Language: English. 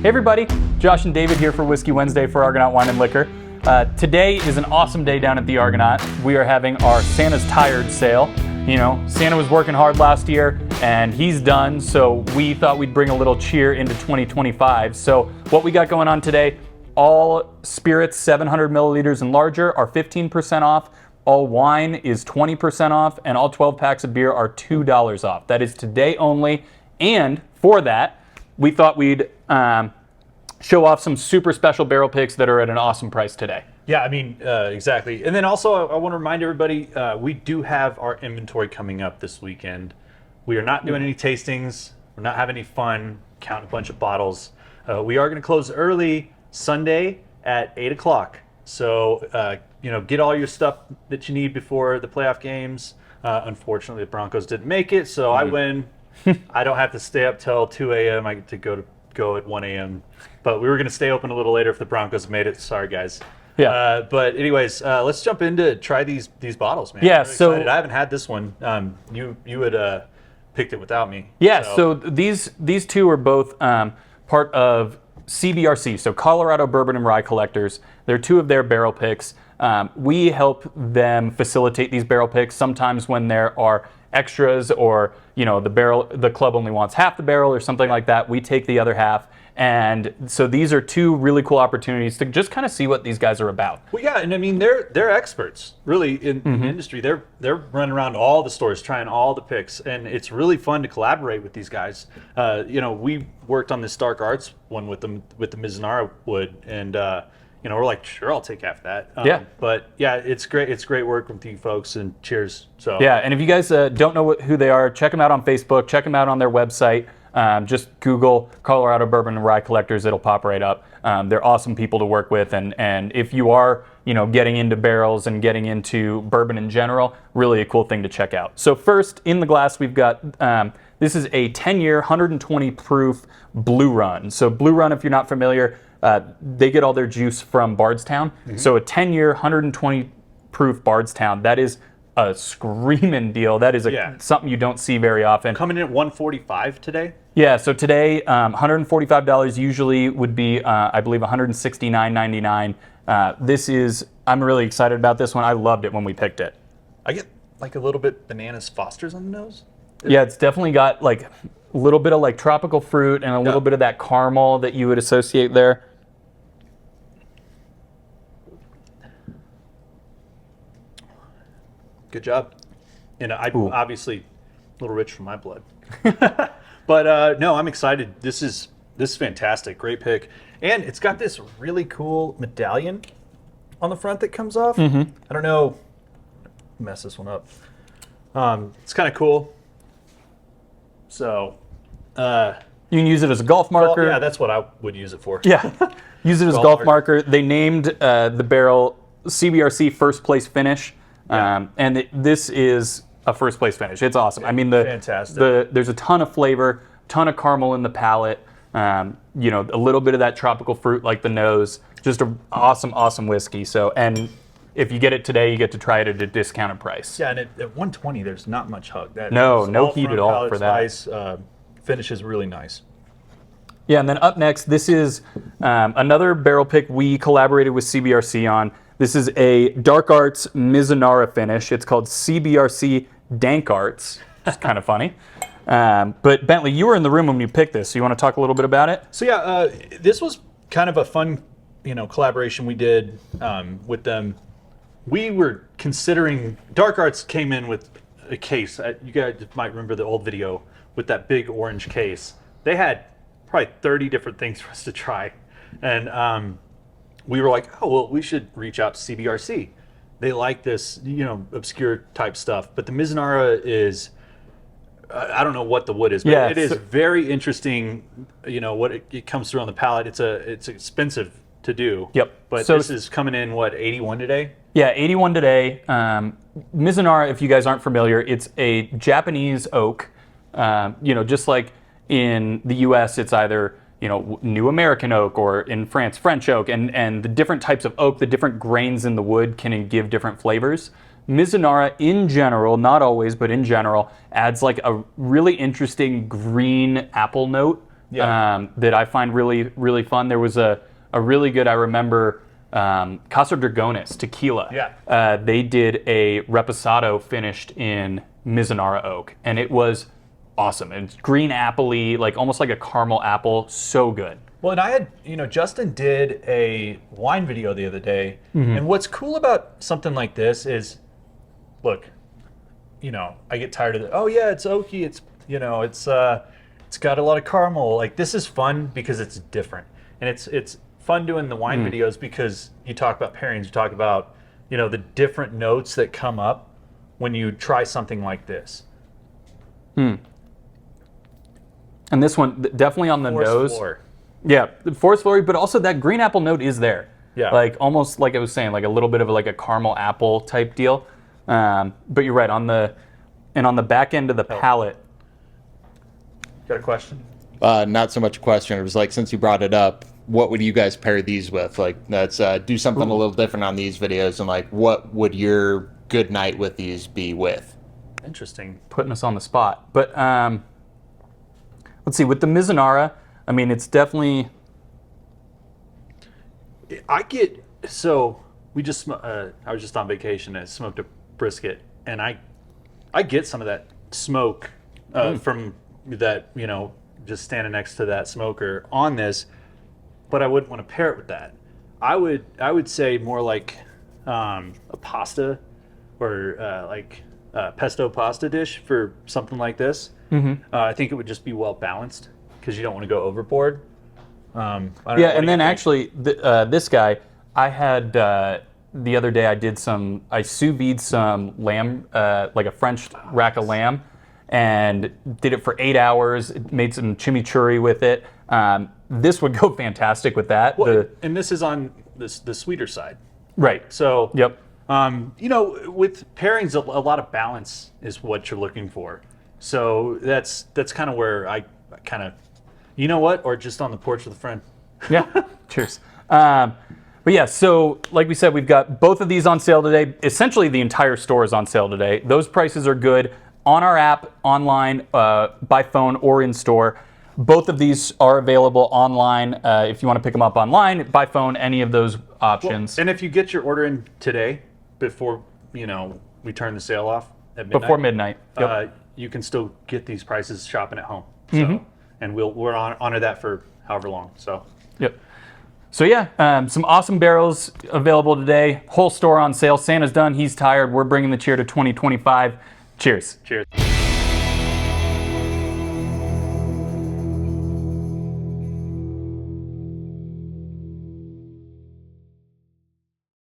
Hey everybody, Josh and David here for Whiskey Wednesday for Argonaut Wine and Liquor. Today is an awesome day down at the Argonaut. We are having our Santa's Tired sale. You know, Santa was working hard last year and he's done, so we thought we'd bring a little cheer into 2025. So what we got going on today, all spirits 700 milliliters and larger are 15% off. All wine is 20% off, and all 12 packs of beer are $2 off. That is today only, and for that, we thought we'd show off some super special barrel picks that are at an awesome price today. Yeah, I mean, exactly. And then also, I want to remind everybody, we do have our inventory coming up this weekend. We are not doing any tastings. We're not having any fun, counting a bunch of bottles. We are going to close early Sunday at 8 o'clock. So, get all your stuff that you need before the playoff games. Unfortunately, the Broncos didn't make it, so I win. I don't have to stay up till 2 a.m. I get to go at 1 a.m. But we were going to stay open a little later if the Broncos made it. Sorry, guys. Yeah. But anyways, let's jump in to try these bottles, man. Yeah. I'm really excited. I haven't had this one. You had picked it without me. Yeah. So these two are both part of CBRC, so Colorado Bourbon and Rye Collectors. They're two of their barrel picks. We help them facilitate these barrel picks. Sometimes when there are extras, or the club only wants half the barrel or something like that, we take the other half. And so these are two really cool opportunities to just kind of see what these guys are about. Well, yeah, and I mean they're experts really in the industry. They're running around all the stores trying all the picks, and it's really fun to collaborate with these guys. We worked on this Dark Arts one with the Mizunara wood, and we're like, sure, I'll take half that. Yeah. But yeah, it's great. It's great work with you folks, and cheers. So yeah, and if you guys don't know who they are, check them out on Facebook. Check them out on their website. Just Google Colorado Bourbon and Rye Collectors. It'll pop right up. They're awesome people to work with, and if you are getting into barrels and getting into bourbon in general, really a cool thing to check out. So first in the glass we've got this is a 10-year 120 proof Blue Run. So Blue Run, if you're not familiar, they get all their juice from Bardstown. So a 10-year 120 proof Bardstown, that is a screaming deal. That is something you don't see very often. Coming in at $145 today? Yeah, so today $145 usually would be, I believe, $169.99. I'm really excited about this one. I loved it when we picked it. I get like a little bit Bananas Foster's on the nose. Yeah, it's definitely got like a little bit of like tropical fruit and a little bit of that caramel that you would associate there. Good job. And obviously a little rich for my blood. But no, I'm excited. This is fantastic. Great pick. And it's got this really cool medallion on the front that comes off. I don't know. Mess this one up. It's kind of cool. So you can use it as a golf marker. Yeah, that's what I would use it for. Yeah, use it as a golf marker. They named the barrel CBRC First Place Finish. And this is a first place finish. It's awesome. I mean, fantastic. There's a ton of flavor, ton of caramel in the palate. A little bit of that tropical fruit like the nose. Just an awesome whiskey. So, and if you get it today, you get to try it at a discounted price. Yeah, and at 120, there's not much hug. No heat at all for that. Nice. Finish is really nice. Yeah, and then up next, this is another barrel pick we collaborated with CBRC on. This is a Dark Arts Mizunara finish. It's called CBRC Dank Arts. It's kind of funny. But Bentley, you were in the room when you picked this, so you want to talk a little bit about it? So yeah, this was kind of a fun, collaboration we did with them. We were considering, Dark Arts came in with a case. You guys might remember the old video with that big orange case. They had probably 30 different things for us to try. And we were like, oh, well, we should reach out to CBRC. They like this, obscure type stuff. But the Mizunara is, I don't know what the wood is, but it is very interesting. What it comes through on the palate. It's expensive to do. Yep. But this is coming in, 81 today? Yeah, 81 today. Mizunara, if you guys aren't familiar, it's a Japanese oak. Just like in the U.S., it's either New American oak, or in France, French oak, and the different types of oak, the different grains in the wood can give different flavors. Mizunara in general, not always, but in general, adds like a really interesting green apple note that I find really, really fun. There was a really good, I remember, Casa Dragones tequila. Yeah. They did a reposado finished in Mizunara oak, and it was awesome. It's green apple-y, like almost like a caramel apple. So good. Well, and I had, Justin did a wine video the other day, and what's cool about something like this is, look, I get tired of it. Oh yeah, it's oaky. It's it's got a lot of caramel. Like, this is fun because it's different, and it's fun doing the wine videos because you talk about pairings. You talk about the different notes that come up when you try something like this. And this one definitely on the Forest nose. floor. Yeah, the forest flory, but also that green apple note is there. Yeah. Like almost like I was saying, like a little bit of like a caramel apple type deal. But you're right on the back end of the palate. Got a question? Not so much a question. It was like, since you brought it up, what would you guys pair these with? Like, let's do something a little different on these videos, and like, what would your good night with these be with? Interesting. Putting us on the spot, but let's see. With the Mizunara, I mean, it's definitely. We just I was just on vacation and smoked a brisket, and I get some of that smoke from that, just standing next to that smoker on this, but I wouldn't want to pair it with that. I would say more like a pasta or like a pesto pasta dish for something like this. I think it would just be well balanced because you don't want to go overboard. And then actually, this guy, I had the other day. I sous vide some lamb, like a French rack of lamb, and did it for 8 hours. Made some chimichurri with it. This would go fantastic with that. Well, and this is on the sweeter side, right? So yep. With pairings, a lot of balance is what you're looking for. So that's kind of where I kind of, or just on the porch with a friend. Yeah. Cheers. But yeah, so like we said, we've got both of these on sale today. Essentially, the entire store is on sale today. Those prices are good on our app, online, by phone, or in store. Both of these are available online if you want to pick them up online, by phone, any of those options. Well, and if you get your order in today, before we turn the sale off at midnight. Before midnight. Yep. You can still get these prices shopping at home. So, and we'll honor that for however long. So. Yep. So yeah, some awesome barrels available today. Whole store on sale. Santa's done. He's tired. We're bringing the cheer to 2025. Cheers. Cheers.